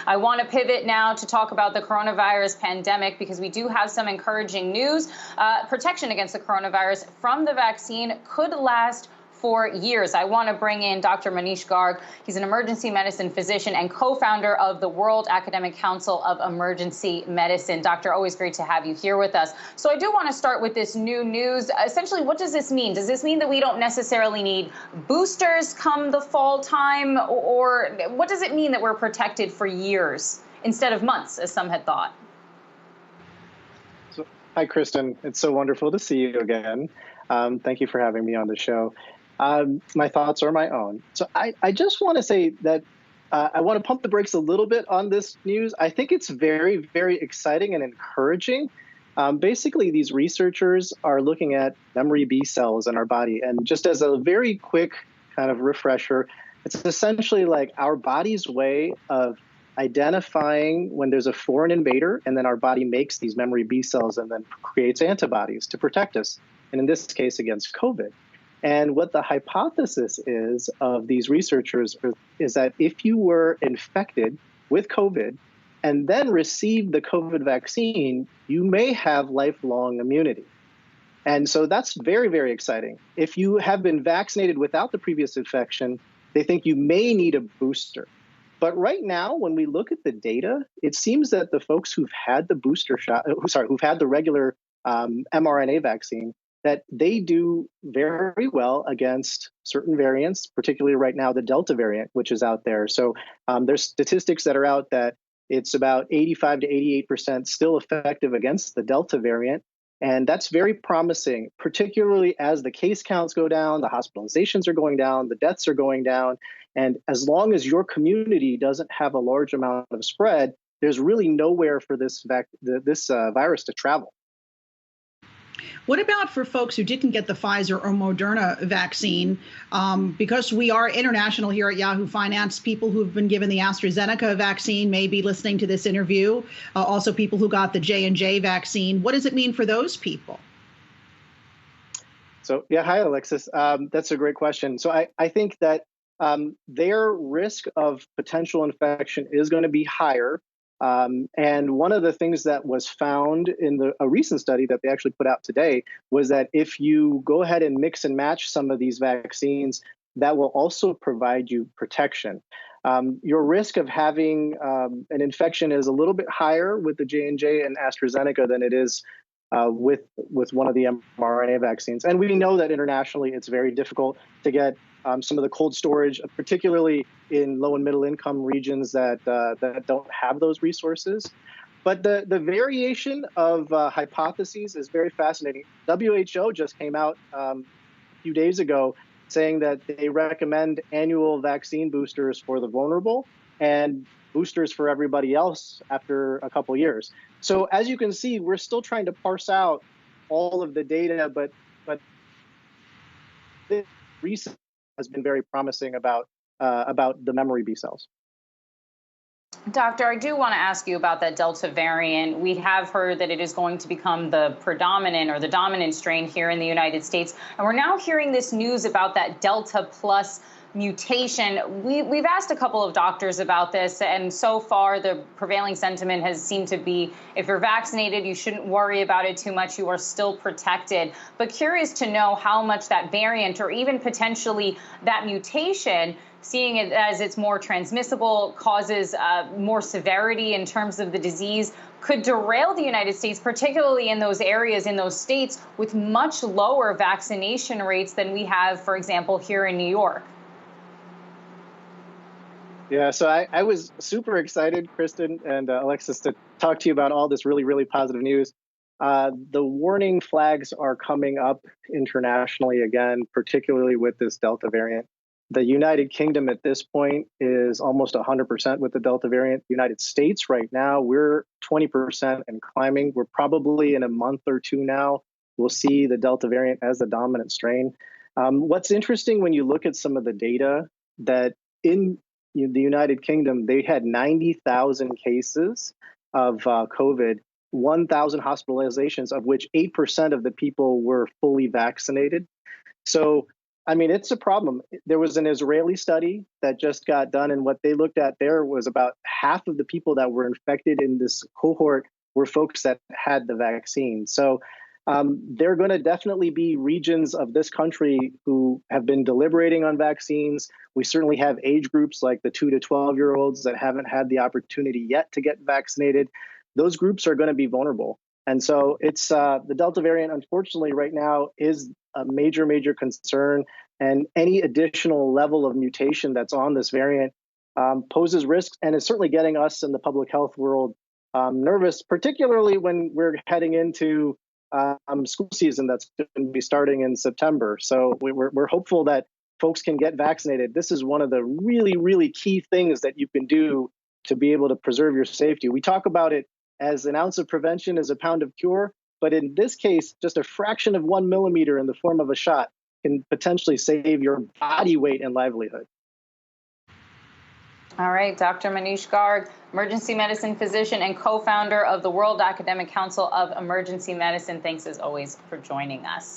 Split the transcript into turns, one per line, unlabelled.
I want to pivot now to talk about the coronavirus pandemic because we do have some encouraging news. Protection against the coronavirus from the vaccine could last for years. I want to bring in Dr. Manish Garg. He's an emergency medicine physician and co-founder of the World Academic Council of Emergency Medicine. Doctor, always great to have you here with us. So I do want to start with this new news. Essentially, what does this mean? Does this mean that we don't necessarily need boosters come the fall time? Or what does it mean that we're protected for years instead of months, as some had thought?
So, hi, Kristin. It's so wonderful to see you again. Thank you for having me on the show. My thoughts are my own. So I just want to say that I want to pump the brakes a little bit on this news. I think it's very, very exciting and encouraging. Basically, these researchers are looking at memory B cells in our body. And just as a very quick kind of refresher, it's essentially like our body's way of identifying when there's a foreign invader, and then our body makes these memory B cells and then creates antibodies to protect us. And in this case, against COVID. And what the hypothesis is of these researchers is that if you were infected with COVID and then received the COVID vaccine, you may have lifelong immunity. And so that's very, very exciting. If you have been vaccinated without the previous infection, they think you may need a booster. But right now, when we look at the data, it seems that the folks who've had the booster shot, who've had the regular mRNA vaccine, that they do very well against certain variants, particularly right now, the Delta variant, which is out there. So there's statistics that are out that it's about 85 to 88% still effective against the Delta variant. And that's very promising, particularly as the case counts go down, the hospitalizations are going down, the deaths are going down. And as long as your community doesn't have a large amount of spread, there's really nowhere for this virus to travel.
What about for folks who didn't get the Pfizer or Moderna vaccine? Because we are international here at Yahoo Finance, people who've been given the AstraZeneca vaccine may be listening to this interview. Also, people who got the J&J vaccine. What does it mean for those people?
So, yeah, hi, Alexis. That's a great question. So I think that their risk of potential infection is going to be higher. And one of the things that was found in a recent study that they actually put out today was that if you go ahead and mix and match some of these vaccines, that will also provide you protection. Your risk of having an infection is a little bit higher with the J&J and AstraZeneca than it is with one of the mRNA vaccines. And we know that internationally it's very difficult to get some of the cold storage, particularly in low and middle income regions that don't have those resources. But the variation of hypotheses is very fascinating. WHO just came out a few days ago saying that they recommend annual vaccine boosters for the vulnerable and boosters for everybody else after a couple years. So as you can see, we're still trying to parse out all of the data, but this research has been very promising about the memory B cells.
Doctor, I do want to ask you about that Delta variant. We have heard that it is going to become the predominant or the dominant strain here in the United States. And we're now hearing this news about that Delta plus mutation. We've asked a couple of doctors about this, and so far the prevailing sentiment has seemed to be if you're vaccinated, you shouldn't worry about it too much. You are still protected. But curious to know how much that variant or even potentially that mutation, seeing it as it's more transmissible, causes more severity in terms of the disease, could derail the United States, particularly in those areas, in those states with much lower vaccination rates than we have, for example, here in New York.
Yeah, so I was super excited, Kristin and Alexis, to talk to you about all this really, really positive news. The warning flags are coming up internationally again, particularly with this Delta variant. The United Kingdom at this point is almost 100% with the Delta variant. The United States right now, we're 20% and climbing. We're probably in a month or two now, we'll see the Delta variant as the dominant strain. What's interesting when you look at some of the data that in the United Kingdom, they had 90,000 cases of COVID, 1,000 hospitalizations, of which 8% of the people were fully vaccinated. So I mean, it's a problem. There was an Israeli study that just got done, and what they looked at there was about half of the people that were infected in this cohort were folks that had the vaccine. So there are going to definitely be regions of this country who have been deliberating on vaccines. We certainly have age groups like the 2 to 12-year-olds that haven't had the opportunity yet to get vaccinated. Those groups are going to be vulnerable. And so it's the Delta variant, unfortunately, right now is a major, major concern. And any additional level of mutation that's on this variant poses risks and is certainly getting us in the public health world nervous, particularly when we're heading into school season that's going to be starting in September. So we're hopeful that folks can get vaccinated. This is one of the really, really key things that you can do to be able to preserve your safety. We talk about it as an ounce of prevention is a pound of cure, but in this case, just a fraction of 1 millimeter in the form of a shot can potentially save your body weight and livelihood.
All right, Dr. Manish Garg, emergency medicine physician and co-founder of the World Academic Council of Emergency Medicine. Thanks as always for joining us.